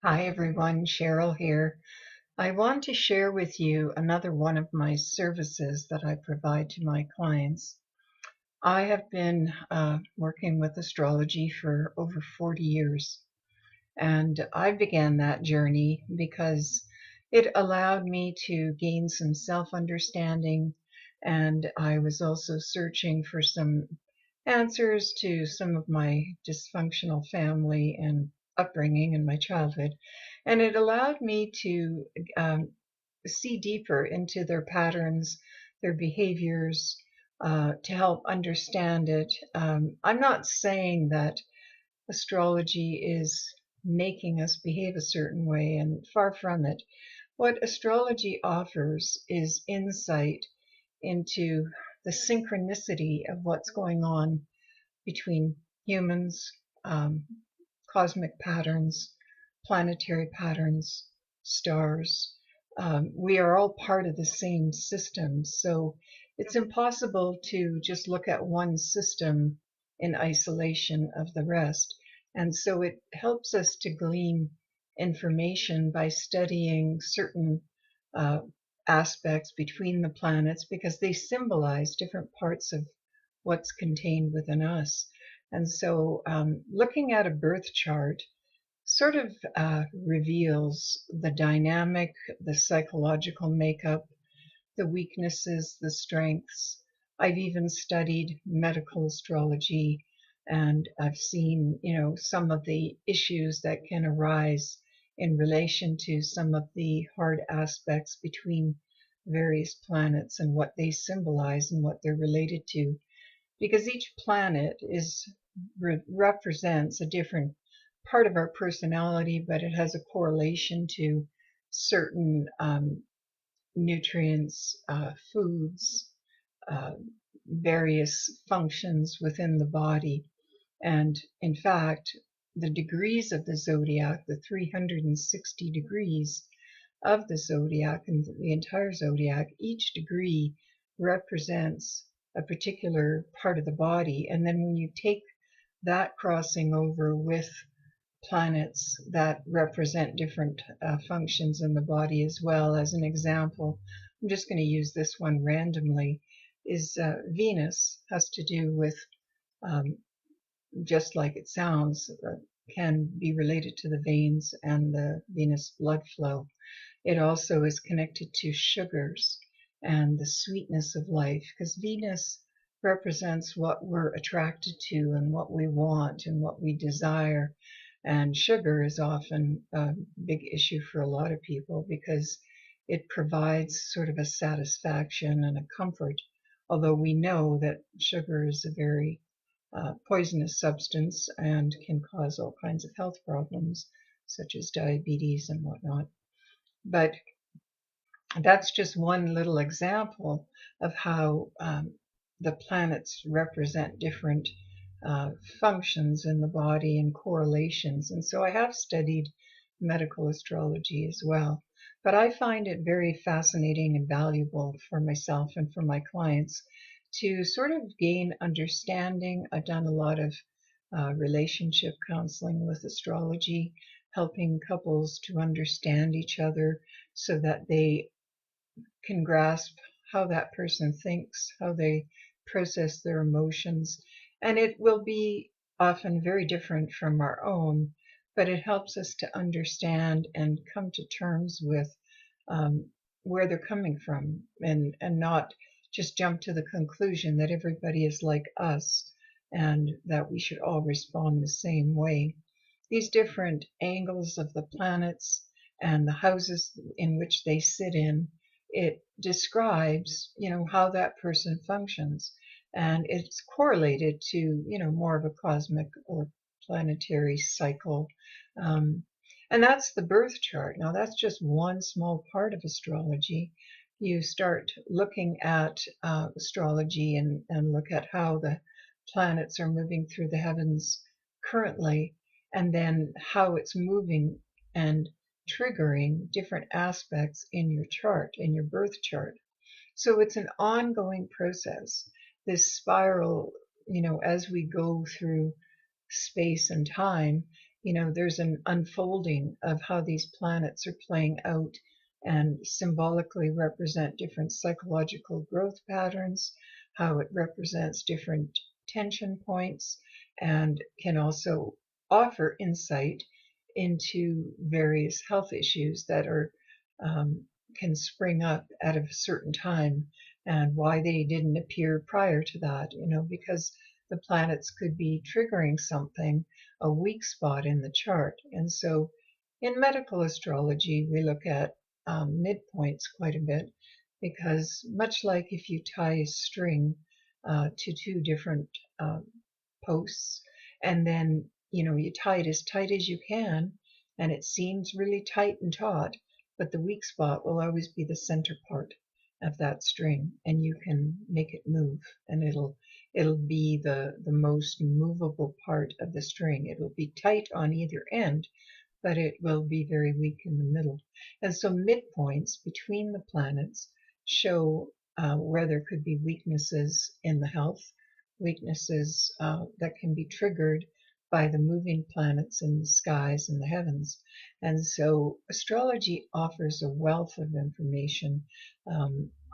Hi everyone, Cheryl here. I want to share with you another one of my services that I provide to my clients. I have been working with astrology for over 40 years, and I began that journey because it allowed me to gain some self-understanding, and I was also searching for some answers to some of my dysfunctional family and upbringing in my childhood. And it allowed me to um, see deeper into their patterns, their behaviors, to help understand it. I'm not saying that astrology is making us behave a certain way, and far from it. What astrology offers is insight into the synchronicity of what's going on between humans, um, cosmic patterns, planetary patterns, stars. We are all part of the same system, so it's impossible to just look at one system in isolation of the rest. And so it helps us to glean information by studying certain uh, aspects between the planets because they symbolize different parts of what's contained within us. And so looking at a birth chart sort of reveals the dynamic, the psychological makeup, the weaknesses, the strengths. I've even studied medical astrology, and I've seen, some of the issues that can arise in relation to some of the hard aspects between various planets and what they symbolize and what they're related to, because each planet represents a different part of our personality, but it has a correlation to certain nutrients, foods, uh, various functions within the body. And in fact, the degrees of the zodiac, the 360 degrees of the zodiac and the entire zodiac, each degree represents a particular part of the body. And then when you take that crossing over with planets that represent different functions in the body as well, as an example, I'm just going to use this one randomly, is Venus has to do with, um, just like it sounds, can be related to the veins and the venous blood flow. It also is connected to sugars and the sweetness of life, because Venus represents what we're attracted to and what we want and what we desire. And sugar is often a big issue for a lot of people because it provides sort of a satisfaction and a comfort, although we know that sugar is a very poisonous substance and can cause all kinds of health problems, such as diabetes and whatnot. But that's just one little example of how the planets represent different uh, functions in the body and correlations. And so I have studied medical astrology as well. But I find it very fascinating and valuable for myself and for my clients to sort of gain understanding. I've done a lot of relationship counseling with astrology, helping couples to understand each other so that they can grasp how that person thinks, how they process their emotions. And it will be often very different from our own, but it helps us to understand and come to terms with um, where they're coming from, and not just jump to the conclusion that everybody is like us and that we should all respond the same way. These different angles of the planets and the houses in which they sit in, it describes, how that person functions. And it's correlated to, more of a cosmic or planetary cycle. Um, and that's the birth chart. Now, that's just one small part of astrology. You start looking at astrology and look at how the planets are moving through the heavens currently, and then how it's moving and triggering different aspects in your chart, in your birth chart. So it's an ongoing process, this spiral, as we go through space and time. there's an unfolding of how these planets are playing out and symbolically represent different psychological growth patterns, how it represents different tension points, and can also offer insight into various health issues that are um, can spring up at a certain time, and why they didn't appear prior to that, because the planets could be triggering something, a weak spot in the chart. And so in medical astrology, we look at midpoints quite a bit, because much like if you tie a string to two different um, posts, and then you tie it as tight as you can, and it seems really tight and taut, but the weak spot will always be the center part of that string, and you can make it move, and it'll be the most movable part of the string. It will be tight on either end, but it will be very weak in the middle. And so midpoints between the planets show where there could be weaknesses in the health, weaknesses that can be triggered by the moving planets in the skies and the heavens. And so astrology offers a wealth of information.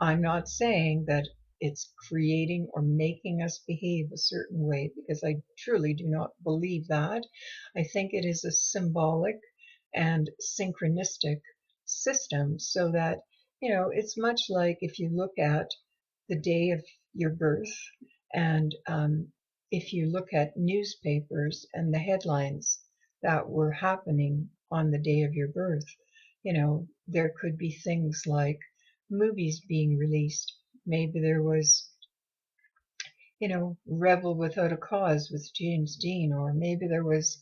I'm not saying that it's creating or making us behave a certain way, because I truly do not believe that. I think it is a symbolic and synchronistic system, so that, it's much like if you look at the day of your birth, and if you look at newspapers and the headlines that were happening on the day of your birth, there could be things like movies being released. Maybe there was, Rebel Without a Cause with James Dean, or maybe there was,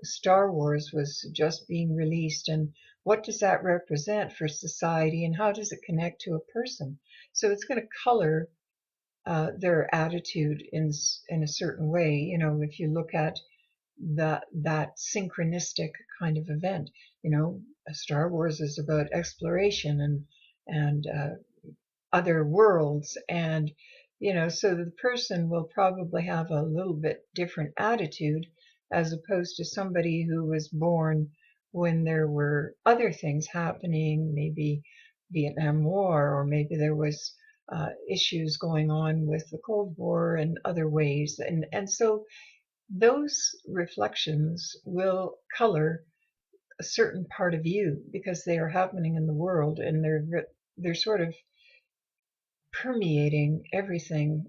Star Wars was just being released, and what does that represent for society, and how does it connect to a person? So it's going to color their attitude in a certain way. If you look at that synchronistic kind of event, Star Wars is about exploration and other worlds, and so the person will probably have a little bit different attitude, as opposed to somebody who was born when there were other things happening, maybe Vietnam War, or maybe there was issues going on with the Cold War and other ways, and so those reflections will color a certain part of you, because they are happening in the world, and they're sort of permeating everything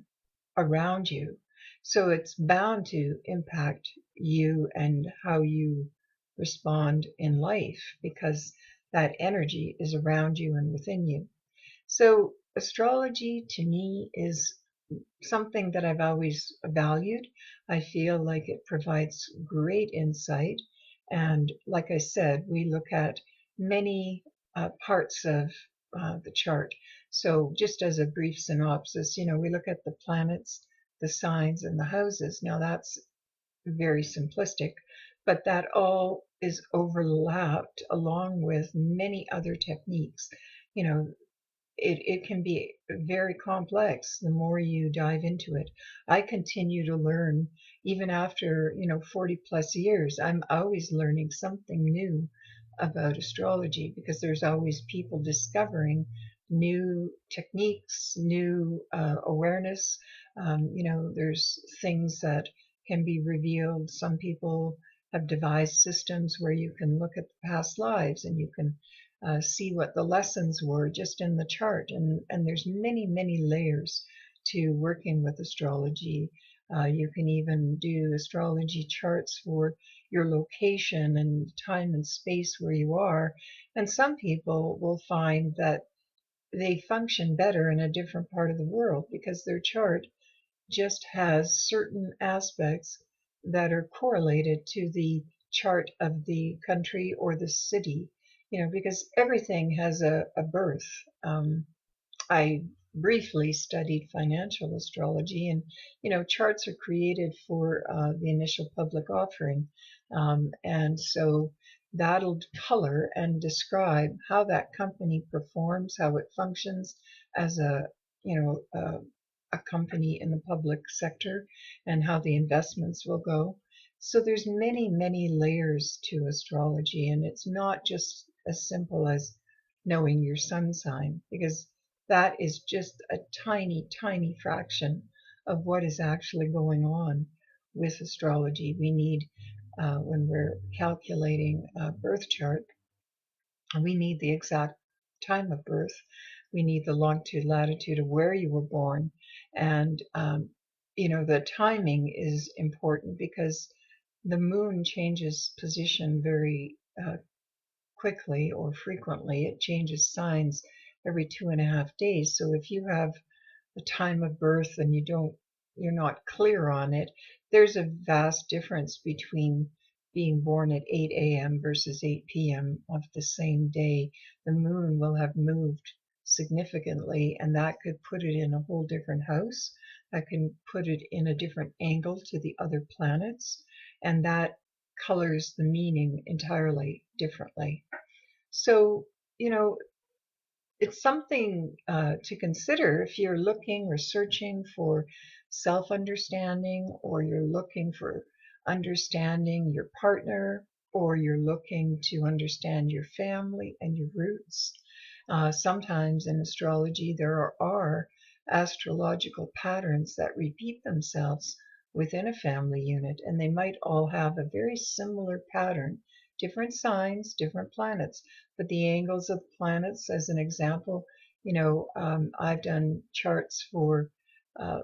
around you. So it's bound to impact you and how you respond in life, because that energy is around you and within you. So astrology to me is something that I've always valued. I feel like it provides great insight. And like I said, we look at many parts of the chart. So just as a brief synopsis, we look at the planets, the signs, and the houses. Now that's very simplistic, but that all is overlapped along with many other techniques. You know, it can be very complex the more you dive into it. I continue to learn even after, 40 plus years. I'm always learning something new about astrology, because there's always people discovering new techniques, new awareness. There's things that can be revealed. Some people have devised systems where you can look at the past lives, and you can see what the lessons were just in the chart. And there's many, many layers to working with astrology. You can even do astrology charts for your location and time and space where you are. And some people will find that they function better in a different part of the world, because their chart just has certain aspects that are correlated to the chart of the country or the city, because everything has a birth. I briefly studied financial astrology, and charts are created for the initial public offering, and so that'll color and describe how that company performs, how it functions as you know a company in the public sector, and how the investments will go. So there's many layers to astrology, and it's not just as simple as knowing your sun sign, because that is just a tiny fraction of what is actually going on with astrology. We need, when we're calculating a birth chart, we need the exact time of birth. We need the longitude, latitude of where you were born. And, the timing is important because the moon changes position very quickly or frequently. It changes signs every 2.5 days. So if you have the time of birth and you're not clear on it, there's a vast difference between being born at 8 a.m. versus 8 p.m. of the same day. The moon will have moved significantly, and that could put it in a whole different house. That can put it in a different angle to the other planets, and that colors the meaning entirely differently. So, you know, it's something to consider if you're looking or searching for self-understanding, or you're looking for understanding your partner, or you're looking to understand your family and your roots. Sometimes in astrology there are astrological patterns that repeat themselves within a family unit, and they might all have a very similar pattern, different signs, different planets, but the angles of the planets, as an example, I've done charts for uh,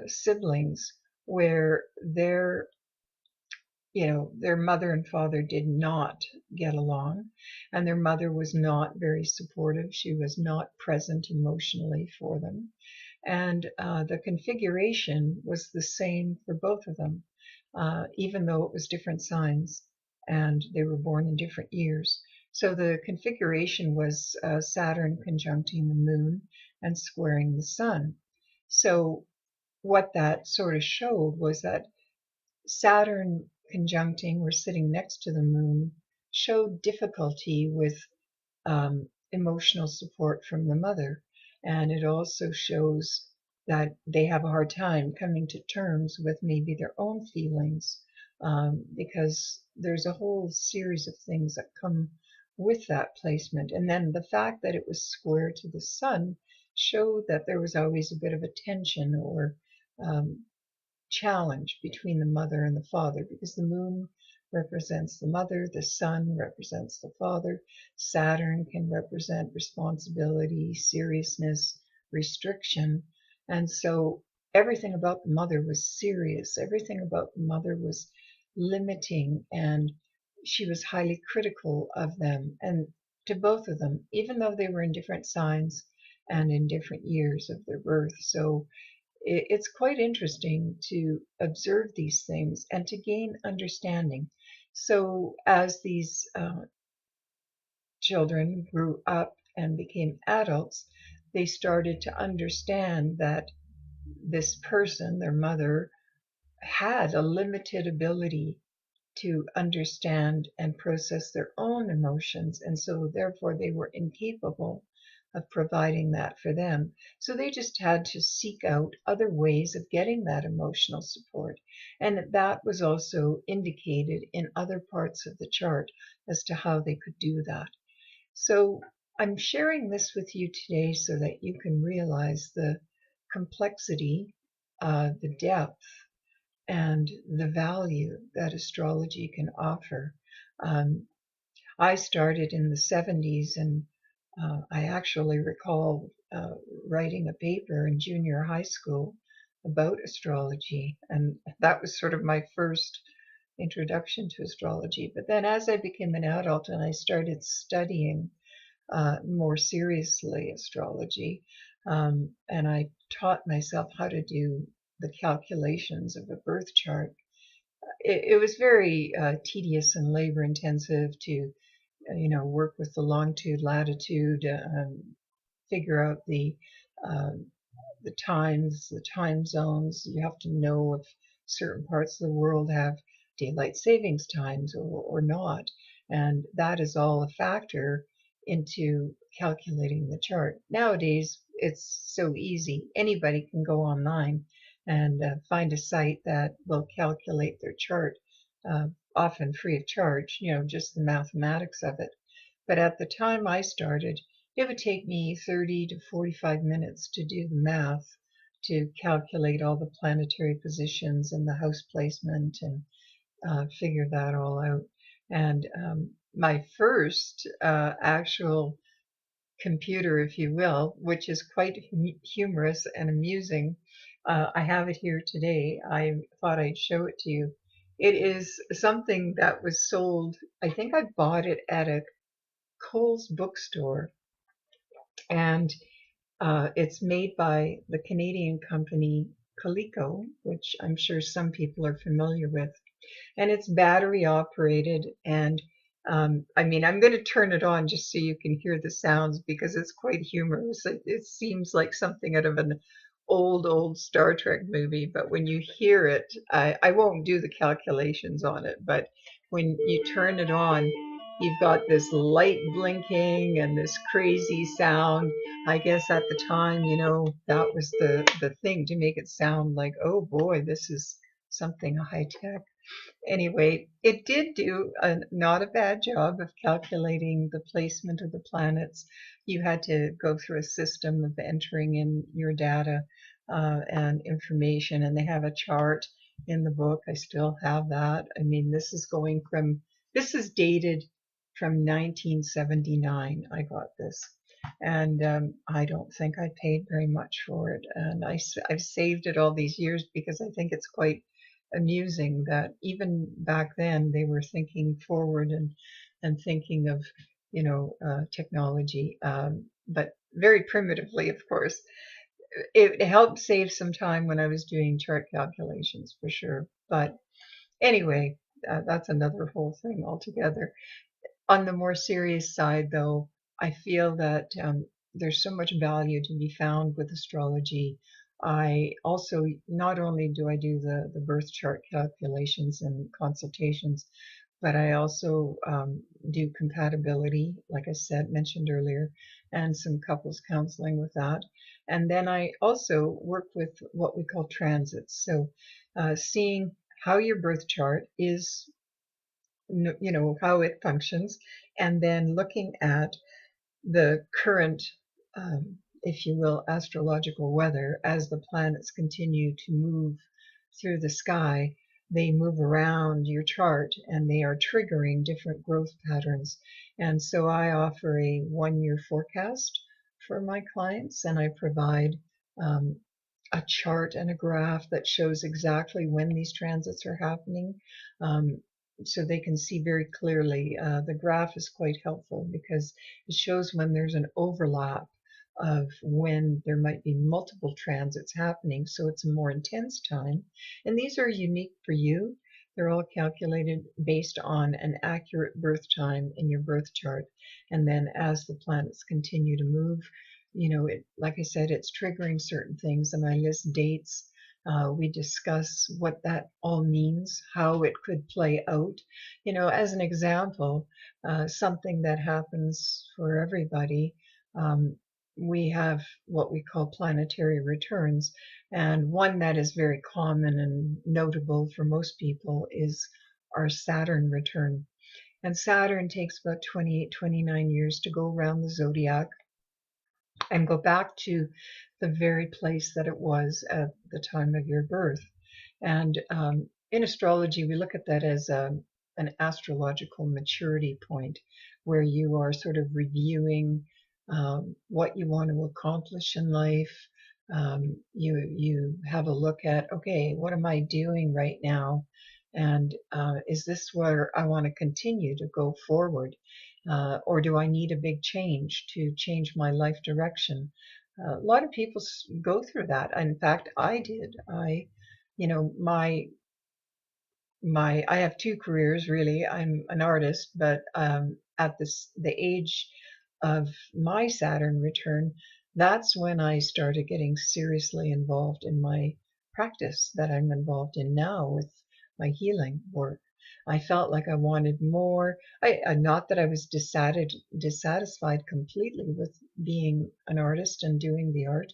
siblings where their mother and father did not get along, and their mother was not very supportive. She was not present emotionally for them. And the configuration was the same for both of them, even though it was different signs and they were born in different years. So the configuration was Saturn conjuncting the moon and squaring the sun. So what that sort of showed was that Saturn conjuncting or sitting next to the moon showed difficulty with emotional support from the mother. And it also shows that they have a hard time coming to terms with maybe their own feelings, because there's a whole series of things that come with that placement. And then the fact that it was square to the sun showed that there was always a bit of a tension or um, challenge between the mother and the father, because the moon represents the mother, the sun represents the father, Saturn can represent responsibility, seriousness, restriction. And so everything about the mother was serious, everything about the mother was limiting, and she was highly critical of them, and to both of them, even though they were in different signs and in different years of their birth. So it's quite interesting to observe these things and to gain understanding. So as these children grew up and became adults, they started to understand that this person, their mother, had a limited ability to understand and process their own emotions, and so therefore they were incapable of providing that for them. So they just had to seek out other ways of getting that emotional support. And that was also indicated in other parts of the chart as to how they could do that. So I'm sharing this with you today so that you can realize the complexity, the depth, and the value that astrology can offer. Um, I started in the 70s, and I actually recall writing a paper in junior high school about astrology, and that was sort of my first introduction to astrology. But then as I became an adult and I started studying more seriously astrology, and I taught myself how to do the calculations of a birth chart, it was very tedious and labor intensive to work with the longitude, latitude, figure out um, the times, the time zones. You have to know if certain parts of the world have daylight savings times or not. And that is all a factor into calculating the chart. Nowadays, it's so easy. Anybody can go online and find a site that will calculate their chart uh, often free of charge, just the mathematics of it. But at the time I started, it would take me 30 to 45 minutes to do the math, to calculate all the planetary positions and the house placement and figure that all out. And my first actual computer, if you will, which is quite humorous and amusing. I have it here today. I thought I'd show it to you. It is something that was sold, I think I bought it at a Kohl's bookstore, and it's made by the Canadian company Coleco, which I'm sure some people are familiar with, and it's battery operated. And I mean, I'm going to turn it on just so you can hear the sounds because it's quite humorous. It seems like something out of an old Star Trek movie, but when you hear it, I won't do the calculations on it, but when you turn it on, you've got this light blinking and this crazy sound. I guess at the time, that was the thing to make it sound like, oh boy, this is something high tech. Anyway, it did do not a bad job of calculating the placement of the planets. You had to go through a system of entering in your data and information, and they have a chart in the book. I still have that. I mean, this is dated from 1979. I got this. And I don't think I paid very much for it. And I've saved it all these years because I think it's quite amusing that even back then they were thinking forward and thinking of technology, but very primitively, of course. It helped save some time when I was doing chart calculations for sure. But anyway, that's another whole thing altogether. On the more serious side, though, I feel that there's so much value to be found with astrology. I also, not only do I do the birth chart calculations and consultations, but I also do compatibility, like I said, mentioned earlier, and some couples counseling with that. And then I also work with what we call transits. So seeing how your birth chart is, how it functions, and then looking at the current, if you will, astrological weather as the planets continue to move through the sky. They move around your chart and they are triggering different growth patterns. And so I offer a 1 year forecast for my clients, and I provide um, a chart and a graph that shows exactly when these transits are happening, um, so they can see very clearly. The graph is quite helpful because it shows when there's an overlap of when there might be multiple transits happening, so it's a more intense time. And these are unique for you. They're all calculated based on an accurate birth time in your birth chart. And then as the planets continue to move, like I said, it's triggering certain things, and I list dates. We discuss what that all means, how it could play out. As an example, something that happens for everybody. Um, we have what we call planetary returns, and one that is very common and notable for most people is our Saturn return. And Saturn takes about 28, 29 years to go around the zodiac and go back to the very place that it was at the time of your birth. And in astrology, we look at that as an astrological maturity point where you are sort of reviewing what you want to accomplish in life. You have a look at, okay, what am I doing right now? And is this where I want to continue to go forward? Or do I need a big change to change my life direction? A lot of people go through that. In fact, I did. You know, my I have two careers really. I'm an artist, but at the age of my Saturn return, that's when I started getting seriously involved in my practice that I'm involved in now with my healing work. I felt like I wanted more. Not that I was dissatisfied completely with being an artist and doing the art,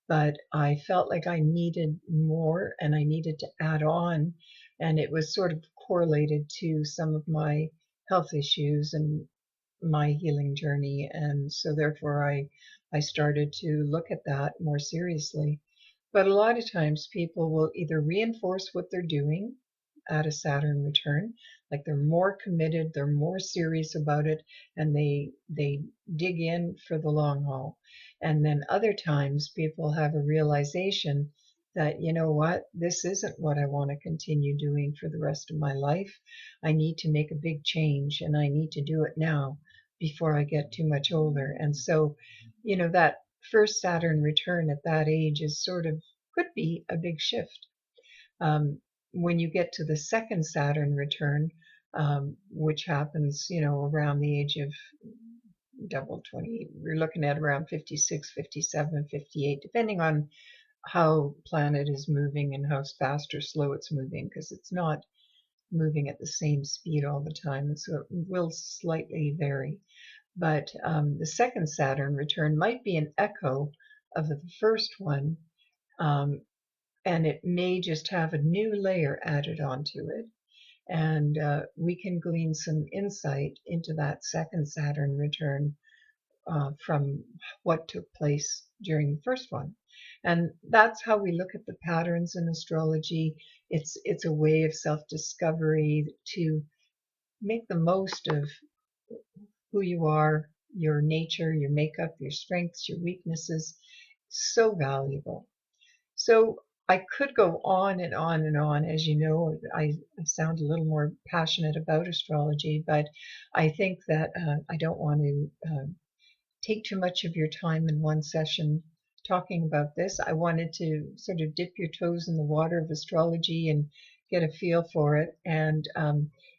but I felt like I needed more and I needed to add on. And it was sort of correlated to some of my health issues and my healing journey, and so therefore I started to look at that more seriously. But a lot of times people will either reinforce what they're doing at a Saturn return, like they're more committed, they're more serious about it, and they dig in for the long haul. And then other times people have a realization that, you know what, this isn't what I want to continue doing for the rest of my life. I need to make a big change, and I need to do it now before I get too much older. And so, that first Saturn return at that age is sort of could be a big shift. When you get to the second Saturn return, which happens, around the age of double 20, we're looking at around 56, 57, 58, depending on how planet is moving and how fast or slow it's moving, because it's not moving at the same speed all the time, so it will slightly vary. But the second Saturn return might be an echo of the first one, and it may just have a new layer added onto it. And we can glean some insight into that second Saturn return from what took place during the first one. And that's how we look at the patterns in astrology. It's a way of self-discovery to make the most of who you are, your nature, your makeup, your strengths, your weaknesses. So valuable. So I could go on and on and on. As you know, I sound a little more passionate about astrology, but I think that I don't want to take too much of your time in one session talking about this. I wanted to sort of dip your toes in the water of astrology and get a feel for it. And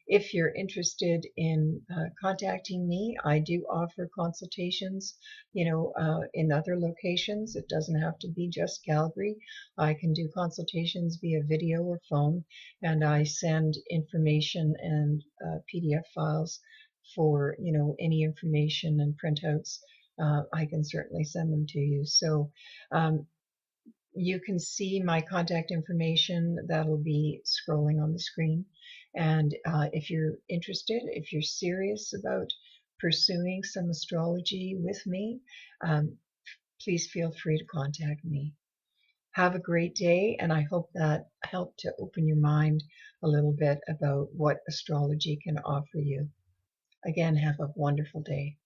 if you're interested in contacting me, I do offer consultations, in other locations. It doesn't have to be just Calgary. I can do consultations via video or phone, and I send information and PDF files for, any information and printouts. I can certainly send them to you. So you can see my contact information. That'll be scrolling on the screen. And if you're interested, if you're serious about pursuing some astrology with me, please feel free to contact me. Have a great day, and I hope that helped to open your mind a little bit about what astrology can offer you. Again, have a wonderful day.